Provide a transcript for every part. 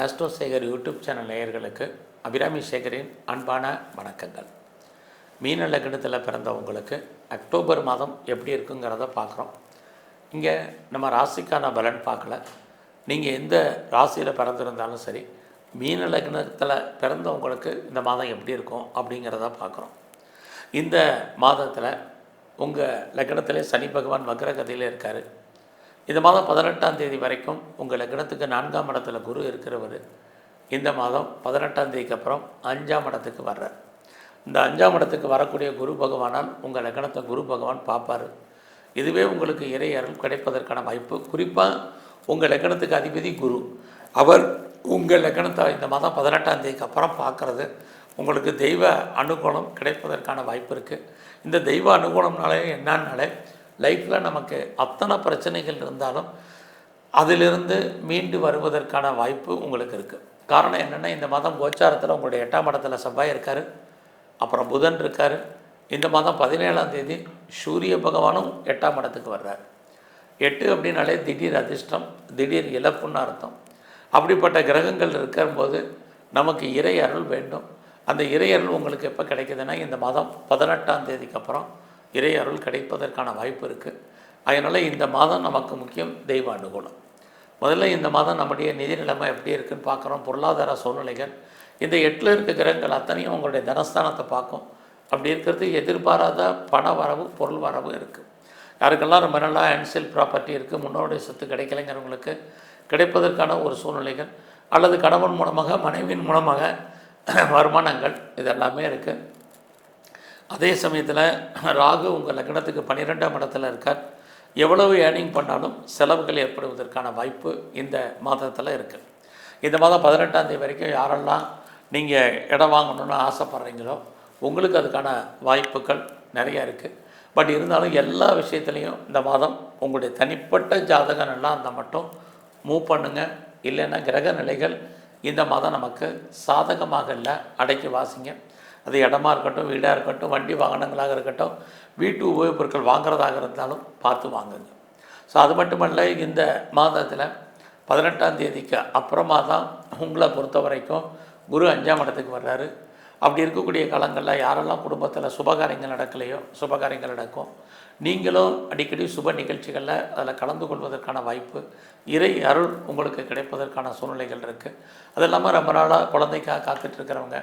Astro Sekar YouTube channel நேயர்களுக்கு அபிராமி சேகரின் அன்பான வணக்கங்கள். மீன லக்னத்தில் பிறந்தவங்களுக்கு அக்டோபர் மாதம் எப்படி இருக்குங்கிறத பார்க்குறோம். இங்கே நம்ம ராசிக்கான பலன் பார்க்கல. நீங்கள் எந்த ராசியில் பிறந்திருந்தாலும் சரி, மீன லக்னத்தில் பிறந்தவங்களுக்கு இந்த மாதம் எப்படி இருக்கும் அப்படிங்கிறத பார்க்குறோம். இந்த மாதத்தில் உங்கள் லக்னத்திலே சனி பகவான் வக்ரகதியில் இருக்கார். இந்த மாதம் 18ஆம் தேதி வரைக்கும் உங்கள் லக்னத்துக்கு 4ஆம் இடத்துல குரு இருக்கிறவர் இந்த மாதம் 18ஆம் தேதிக்கு அப்புறம் 5ஆம் இடத்துக்கு வர்றார். இந்த 5ஆம் இடத்துக்கு வரக்கூடிய குரு பகவானால் உங்கள் லக்னத்தை குரு பகவான் பார்ப்பார். இதுவே உங்களுக்கு இறை அருள் கிடைப்பதற்கான வாய்ப்பு. குறிப்பாக உங்கள் லக்னத்துக்கு அதிபதி குரு, அவர் உங்கள் லக்னத்தை இந்த மாதம் 18ஆம் தேதிக்கு அப்புறம் பார்க்குறது உங்களுக்கு தெய்வ அனுகூலம் கிடைப்பதற்கான வாய்ப்பு இருக்குது. இந்த தெய்வ அனுகூலம்னாலே என்னன்னாலே லைஃப்பில் நமக்கு அத்தனை பிரச்சனைகள் இருந்தாலும் அதிலிருந்து மீண்டு வருவதற்கான வாய்ப்பு உங்களுக்கு இருக்குது. காரணம் என்னென்னா, இந்த மாதம் கோச்சாரத்தில் உங்களுடைய 8ஆம் இடத்துல செவ்வாய் இருக்கார், அப்புறம் புதன் இருக்கார். இந்த மாதம் 17ஆம் தேதி சூரிய பகவானும் 8ஆம் இடத்துக்கு வர்றார். 8 அப்படின்னாலே திடீர் அதிர்ஷ்டம், திடீர் இழப்புன்னு அர்த்தம். அப்படிப்பட்ட கிரகங்கள் இருக்கும்போது நமக்கு இறை அருள் வேண்டும். அந்த இறை அருள் உங்களுக்கு எப்போ கிடைக்குதுன்னா, இந்த மாதம் 18ஆம் தேதிக்கு அப்புறம் இறை அருள் கிடைப்பதற்கான வாய்ப்பு இருக்குது. அதனால் இந்த மாதம் நமக்கு முக்கியம் தெய்வ அனுகூலம். முதல்ல இந்த மாதம் நம்முடைய நிதி நிலைமை எப்படி இருக்குதுன்னு பார்க்குறோம். பொருளாதார சூழ்நிலைகள் இந்த 8 இருக்க கிரகங்கள் அத்தனையும் உங்களுடைய தனஸ்தானத்தை பார்க்கும். அப்படி இருக்கிறது எதிர்பாராத பண வரவு, பொருள் வரவு இருக்குது. யாருக்கெல்லாம் ரொம்ப நல்லா ஆன்சியல் ப்ராப்பர்ட்டி இருக்குது, முன்னோடைய சொத்து கிடைக்கலைங்கிறவங்களுக்கு கிடைப்பதற்கான ஒரு சூழ்நிலைகள், அல்லது கணவன் மூலமாக மனைவியின் மூலமாக வருமானங்கள் இதெல்லாமே இருக்குது. அதே சமயத்தில் ராகு உங்கள் லக்னத்துக்கு 12ஆம் இடத்துல இருக்கார். எவ்வளவு ஏர்னிங் பண்ணாலும் செலவுகள் ஏற்படுவதற்கான வாய்ப்பு இந்த மாதத்தில் இருக்குது. இந்த மாதம் 18ஆம் தேதி வரைக்கும் யாரெல்லாம் நீங்கள் இடம் வாங்கணுன்னு ஆசைப்பட்றீங்களோ உங்களுக்கு அதுக்கான வாய்ப்புகள் நிறையா இருக்குது. பட் இருந்தாலும் எல்லா விஷயத்துலேயும் இந்த மாதம் உங்களுடைய தனிப்பட்ட ஜாதகம் நல்லா இருந்தால் மட்டும் மூவ் பண்ணுங்கள். இல்லைன்னா கிரக நிலைகள் இந்த மாதம் நமக்கு சாதகமாக இல்லை, அடக்கி வாசிங்க. அது இடமா இருக்கட்டும், வீடாக இருக்கட்டும், வண்டி வாகனங்களாக இருக்கட்டும், வீட்டு உபயோகப் பொருட்கள் வாங்குறதாக இருந்தாலும் பார்த்து வாங்குங்க. ஸோ அது மட்டுமல்ல, இந்த மாதத்தில் 18ஆம் தேதிக்கு அப்புறமா தான் உங்களை பொறுத்த வரைக்கும் குரு 5ஆம் இடத்துக்கு வர்றாரு. அப்படி இருக்கக்கூடிய காலங்களில் யாரெல்லாம் குடும்பத்தில் சுபகாரியங்கள் நடக்கலையோ சுபகாரியங்கள் நடக்கும். நீங்களும் அடிக்கடி சுப நிகழ்ச்சிகளில் அதில் கலந்து கொள்வதற்கான வாய்ப்பு, இறை அருள் உங்களுக்கு கிடைப்பதற்கான சூழ்நிலைகள் இருக்குது. அது இல்லாமல் ரொம்ப நாளாக குழந்தைக்காக காத்துட்ருக்கிறவங்க,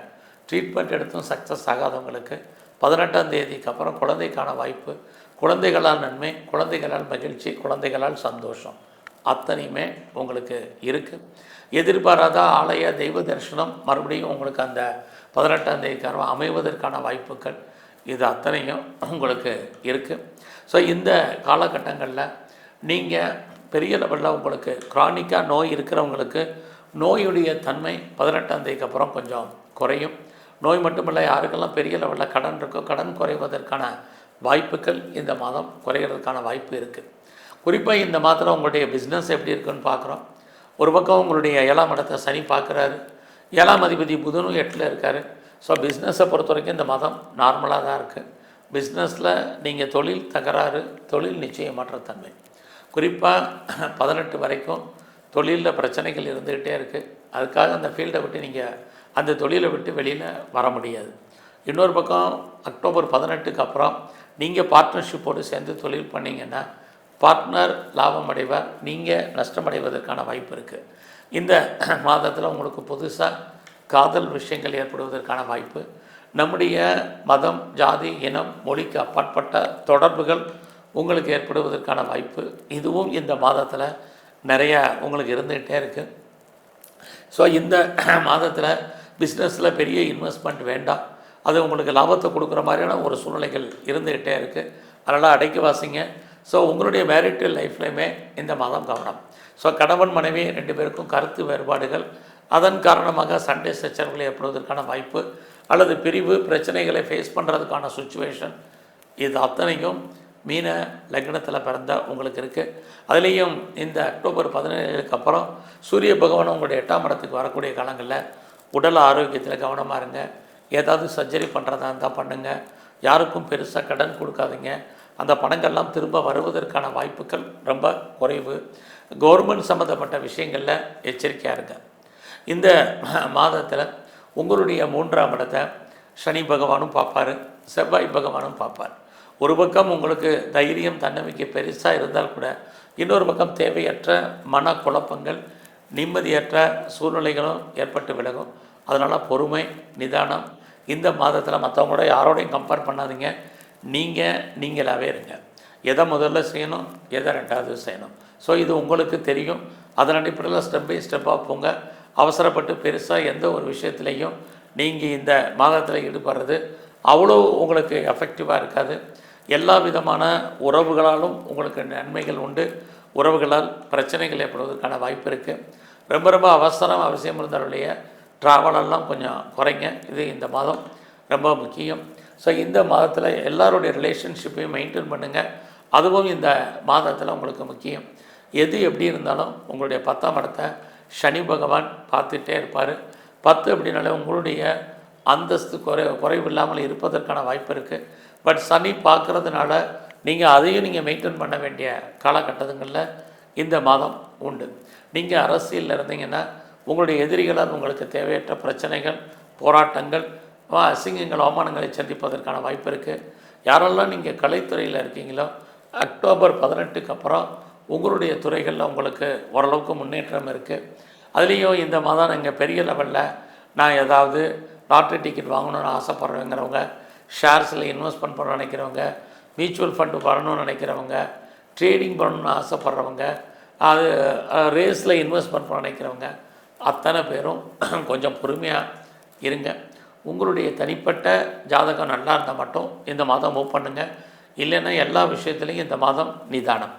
ட்ரீட்மெண்ட் எடுத்தும் சக்ஸஸ் ஆகாதவங்களுக்கு 18ஆம் தேதிக்கு அப்புறம் குழந்தைக்கான வாய்ப்பு, குழந்தைகளால் நன்மை, குழந்தைகளால் மகிழ்ச்சி, குழந்தைகளால் சந்தோஷம் அத்தனையுமே உங்களுக்கு இருக்குது. எதிர்பாராத ஆலய தெய்வ தரிசனம் மறுபடியும் உங்களுக்கு அந்த 18ஆம் தேதிக்கான அமைவதற்கான வாய்ப்புகள் இது அத்தனையும் உங்களுக்கு இருக்குது. ஸோ இந்த காலகட்டங்களில் நீங்கள் பெரிய லெவலில் உங்களுக்கு க்ரானிக்காக நோய் இருக்கிறவங்களுக்கு நோயுடைய தன்மை 18ஆம் தேதிக்கு அப்புறம் கொஞ்சம் குறையும். நோய் மட்டுமில்லை, யாருக்கெல்லாம் பெரிய லெவலில் கடன் இருக்கோ கடன் குறைவதற்கான வாய்ப்புகள் இந்த மாதம் குறைகிறதுக்கான வாய்ப்பு இருக்குது. குறிப்பாக இந்த மாதத்தில் உங்களுடைய பிஸ்னஸ் எப்படி இருக்குன்னு பார்க்குறோம். ஒரு பக்கம் உங்களுடைய 7ஆம் இடத்தை சனி பார்க்குறாரு, 7ஆம் அதிபதி புதனும் 8ல் இருக்கார். ஸோ பிஸ்னஸை பொறுத்த வரைக்கும் இந்த மாதம் நார்மலாக தான் இருக்குது. பிஸ்னஸில் நீங்கள் தொழில் தகராறு, தொழில் நிச்சயமற்ற தன்மை, குறிப்பாக 18 வரைக்கும் தொழிலில் பிரச்சனைகள் இருந்துக்கிட்டே இருக்குது. அதுக்காக அந்த ஃபீல்டை விட்டு நீங்கள் அந்த தொழிலை விட்டு வெளியில் வர முடியாது. இன்னொரு பக்கம் அக்டோபர் 18க்கு அப்புறம் நீங்கள் பார்ட்னர்ஷிப்போடு சேர்ந்து தொழில் பண்ணிங்கன்னா பார்ட்னர் லாபம் அடைவார், நீங்கள் நஷ்டமடைவதற்கான வாய்ப்பு இருக்குது. இந்த மாதத்தில் உங்களுக்கு புதுசாக காதல் விஷயங்கள் ஏற்படுவதற்கான வாய்ப்பு, நம்முடைய மதம், ஜாதி, இனம், மொழிக்கு அப்பாற்பட்ட தொடர்புகள் உங்களுக்கு ஏற்படுவதற்கான வாய்ப்பு இதுவும் இந்த மாதத்தில் நிறையா உங்களுக்கு இருந்துகிட்டே இருக்குது. ஸோ இந்த மாதத்தில் பிஸ்னஸில் பெரிய இன்வெஸ்ட்மெண்ட் வேண்டாம், அது உங்களுக்கு லாபத்தை கொடுக்குற மாதிரியான ஒரு சூழ்நிலைகள் இருந்துகிட்டே இருக்குது. அதனால் அடக்கி வாசிங்க. ஸோ உங்களுடைய மேரிட்டல் லைஃப்லையுமே இந்த மாதம் கவனம். ஸோ கணவன் மனைவி 2 பேருக்கும் கருத்து வேறுபாடுகள், அதன் காரணமாக சண்டை சச்சரவுகள் ஏற்படுவதற்கான வாய்ப்பு, அல்லது பிரிவு பிரச்சனைகளை ஃபேஸ் பண்ணுறதுக்கான சுச்சுவேஷன் இது அத்தனையும் மீன லக்னத்தில் பிறந்த உங்களுக்கு இருக்குது. அதுலேயும் இந்த அக்டோபர் 17க்கு அப்புறம் சூரிய பகவான் உங்களுடைய 8ஆம் இடத்துக்கு வரக்கூடிய காலங்களில் உடல் ஆரோக்கியத்தில் கவனமாக இருங்க. ஏதாவது சர்ஜரி பண்ணுறதா இருந்தால் பண்ணுங்கள். யாருக்கும் பெருசாக கடன் கொடுக்காதீங்க. அந்த பணங்கள்லாம் திரும்ப வருவதற்கான வாய்ப்புகள் ரொம்ப குறைவு. கவர்மெண்ட் சம்மந்தப்பட்ட விஷயங்களில் எச்சரிக்கையாக இருங்க. இந்த மாதத்தில் உங்களுடைய 3ஆம் இடத்தை சனி பகவானும் பார்ப்பார், செவ்வாய் பகவானும் பார்ப்பார். ஒரு பக்கம் உங்களுக்கு தைரியம் தன்னம்பிக்கை பெருசாக இருந்தால் கூட இன்னொரு பக்கம் தேவையற்ற மனக்குழப்பங்கள், நிம்மதியற்ற சூழ்நிலைகளும் ஏற்பட்டு விலகும். அதனால் பொறுமை, நிதானம். இந்த மாதத்தில் மற்றவங்களோட யாரோடையும் கம்பேர் பண்ணாதீங்க. நீங்களாகவே இருங்க. எதை முதல்ல செய்யணும், எதை ரெண்டாவது செய்யணும். ஸோ இது உங்களுக்கு தெரியும். அதன் அடிப்படையில் ஸ்டெப் பை ஸ்டெப்பாக போங்க. அவசரப்பட்டு பெருசாக எந்த ஒரு விஷயத்துலேயும் நீங்கள் இந்த மாதத்தில் ஈடுபடுறது அவ்வளோ உங்களுக்கு எஃபெக்டிவாக இருக்காது. எல்லா விதமான உறவுகளாலும் உங்களுக்கு நன்மைகள் உண்டு. உறவுகளால் பிரச்சனைகள் ஏற்படுவதற்கான வாய்ப்பு இருக்குது. ரொம்ப ரொம்ப அவசியம் இருந்தாலுடைய ட்ராவலெல்லாம் கொஞ்சம் குறைங்க. இது இந்த மாதம் ரொம்ப முக்கியம். ஸோ இந்த மாதத்தில் எல்லாருடைய ரிலேஷன்ஷிப்பையும் மெயின்டைன் பண்ணுங்கள். அதுவும் இந்த மாதத்தில் உங்களுக்கு முக்கியம். எது எப்படி இருந்தாலும் உங்களுடைய 10ஆம் இடத்தை சனி பகவான் பார்த்துட்டே இருப்பார். 10 அப்படின்னாலே உங்களுடைய அந்தஸ்து குறைவு இல்லாமல் இருப்பதற்கான வாய்ப்பு இருக்குது. பட் சனி பார்க்குறதுனால அதையும் மெயின்டைன் பண்ண வேண்டிய காலகட்டங்களில் இந்த மாதம் உண்டு. நீங்கள் அரசியலில் இருந்தீங்கன்னா உங்களுடைய எதிரிகளால் உங்களுக்கு தேவையற்ற பிரச்சனைகள், போராட்டங்கள், அசிங்கங்கள், அவமானங்களை சந்திப்பதற்கான வாய்ப்பு இருக்குது. யாரெல்லாம் நீங்கள் கலைத்துறையில் இருக்கீங்களோ அக்டோபர் 18க்கு அப்புறம் உங்களுடைய துறைகளில் உங்களுக்கு ஓரளவுக்கு முன்னேற்றம் இருக்குது. அதுலேயும் இந்த மாதம் நீங்கள் பெரிய லெவலில் நான் ஏதாவது லாட்ரி டிக்கெட் வாங்கணும்னு ஆசைப்பட்றவங்கிறவங்க, ஷேர்ஸில் இன்வெஸ்ட்மெண்ட் பண்ண நினைக்கிறவங்க, மியூச்சுவல் ஃபண்டு பண்ணணும்னு நினைக்கிறவங்க, ட்ரேடிங் பண்ணணும்னு ஆசைப்பட்றவங்க, அது ரேஸில் இன்வெஸ்ட்மெண்ட் பண்ண நினைக்கிறவங்க அத்தனை பேரும் கொஞ்சம் பொறுமையாக இருங்க. உங்களுடைய தனிப்பட்ட ஜாதகம் நல்லா இருந்தால் மட்டும் இந்த மாதம் மூவ் பண்ணுங்கள். இல்லைன்னா எல்லா விஷயத்துலையும் இந்த மாதம் நிதானம்.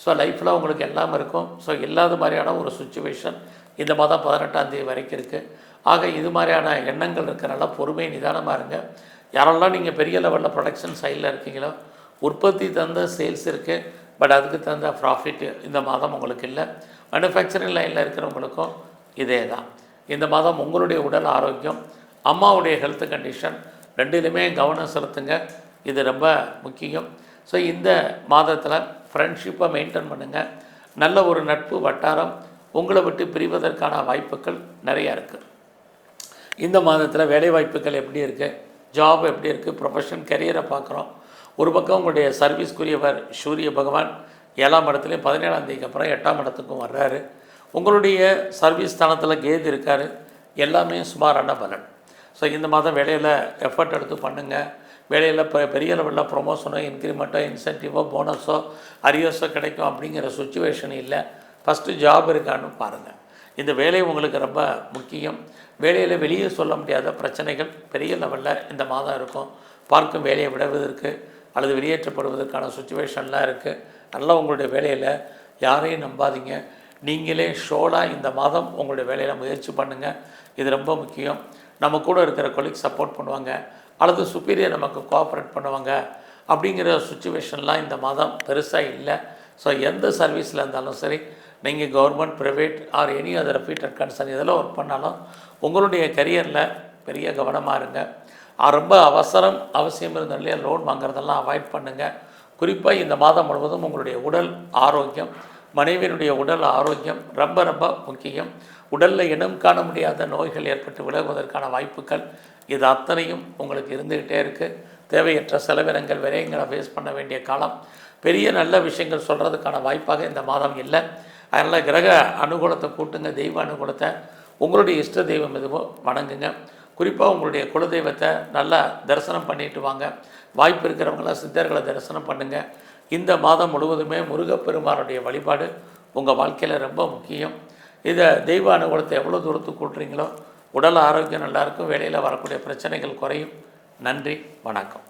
ஸோ லைஃப்பில் உங்களுக்கு எல்லாம் இருக்கும். ஸோ இல்லாத மாதிரியான ஒரு சுச்சுவேஷன் இந்த மாதம் 18ஆம் தேதி வரைக்கும் இருக்குது. ஆக இது மாதிரியான எண்ணங்கள் இருக்கிறனால பொறுமை, நிதானமாக இருங்க. யாரெல்லாம் நீங்கள் பெரிய லெவலில் ப்ரொடக்ஷன் சைடில் இருக்கீங்களோ உற்பத்தி தந்த சேல்ஸ் இருக்குது, பட் அதுக்கு தகுந்த ப்ராஃபிட் இந்த மாதம் உங்களுக்கு இல்லை. மேனுஃபேக்சரிங் லைனில் இருக்கிறவங்களுக்கும் இதே தான். இந்த மாதம் உங்களுடைய உடல் ஆரோக்கியம், அம்மாவுடைய ஹெல்த் கண்டிஷன் ரெண்டுலையுமே கவனம் செலுத்துங்க. இது ரொம்ப முக்கியம். ஸோ இந்த மாதத்தில் ஃப்ரெண்ட்ஷிப்பை மெயின்டைன் பண்ணுங்கள். நல்ல ஒரு நட்பு வட்டாரம் உங்களை விட்டு பிரிவதற்கான வாய்ப்புகள் நிறையா இருக்குது. இந்த மாதத்தில் வேலைவாய்ப்புகள் எப்படி இருக்குது, ஜாப் எப்படி இருக்குது, ப்ரொஃபஷன், கரியரை பார்க்குறோம். ஒரு பக்கம் உங்களுடைய சர்வீஸ்க்குரியவர் சூரிய பகவான் 7ஆம் இடத்துலையும் 17ஆம் தேதிக்கு அப்புறம் 8ஆம் இடத்துக்கும் வர்றாரு. உங்களுடைய சர்வீஸ் ஸ்தானத்தில் கேது இருக்கார். எல்லாமே சுமாரான பலன். ஸோ இந்த மாதம் வேலையில் எஃபர்ட் எடுத்து பண்ணுங்கள். வேலையில் பெரிய லெவலில் ப்ரொமோஷனோ, இன்க்ரிமெண்ட்டோ, இன்சென்டிவோ, போனஸோ, அரியர்ஸோ கிடைக்கும் அப்படிங்கிற சுச்சுவேஷன் இல்லை. ஃபஸ்ட்டு ஜாப் இருக்கான்னு பாருங்கள். இந்த வேலை உங்களுக்கு ரொம்ப முக்கியம். வேலையில் வெளியே சொல்ல முடியாத பிரச்சனைகள் பெரிய லெவலில் இந்த மாதம் இருக்கும். பார்க்கும் வேலையை விடுவதற்கு அல்லது வெளியேற்றப்படுவதற்கான சுச்சுவேஷன்லாம் இருக்குது. நல்லா உங்களுடைய வேலையில் யாரையும் நம்பாதீங்க. நீங்களே ஷோலாக இந்த மாதம் உங்களுடைய வேலையில் முயற்சி பண்ணுங்கள். இது ரொம்ப முக்கியம். நம்ம கூட இருக்கிற கொலீக் சப்போர்ட் பண்ணுவாங்க அல்லது சுப்பீரியர் நமக்கு கோஆப்ரேட் பண்ணுவாங்க அப்படிங்கிற சுச்சுவேஷன்லாம் இந்த மாதம் பெருசாக இல்லை. ஸோ எந்த சர்வீஸில் இருந்தாலும் சரி, நீங்கள் government, private or any other reputed concern இதெல்லாம் ஒர்க் பண்ணாலும் உங்களுடைய கரியரில் பெரிய கவனமாக இருங்க. ரொம்ப அவசியம் இருந்த இல்லையா லோன் வாங்குறதெல்லாம் அவாய்ட் பண்ணுங்கள். குறிப்பாக இந்த மாதம் முழுவதும் உங்களுடைய உடல் ஆரோக்கியம், மனைவியினுடைய உடல் ஆரோக்கியம் ரொம்ப ரொம்ப முக்கியம். உடலில் இனம் காண முடியாத நோய்கள் ஏற்பட்டு விலகுவதற்கான வாய்ப்புகள் இது அத்தனையும் உங்களுக்கு இருந்துக்கிட்டே இருக்குது. தேவையற்ற செலவினங்கள், விரயங்களை ஃபேஸ் பண்ண வேண்டிய காலம். பெரிய நல்ல விஷயங்கள் சொல்கிறதுக்கான வாய்ப்பாக இந்த மாதம் இல்லை. அதனால் கிரக அனுகூலத்தை கூட்டுங்க, தெய்வ அனுகூலத்தை. உங்களுடைய இஷ்ட தெய்வம் எதுவோ வணங்குங்க. குறிப்பாக உங்களுடைய குலதெய்வத்தை நல்லா தரிசனம் பண்ணிட்டு வாங்க. வாய்ப்பு இருக்கிறவங்களாம் சித்தர்களை தரிசனம் பண்ணுங்கள். இந்த மாதம் முழுவதுமே முருகப்பெருமானுடைய வழிபாடு உங்கள் வாழ்க்கையில் ரொம்ப முக்கியம். இதை தெய்வ அனுகூலத்தை எவ்வளோ தூரத்துக்கு கூட்டுறீங்களோ உடல் ஆரோக்கியம் நல்லாயிருக்கும். வேலையில் வரக்கூடிய பிரச்சனைகள் குறையும். நன்றி, வணக்கம்.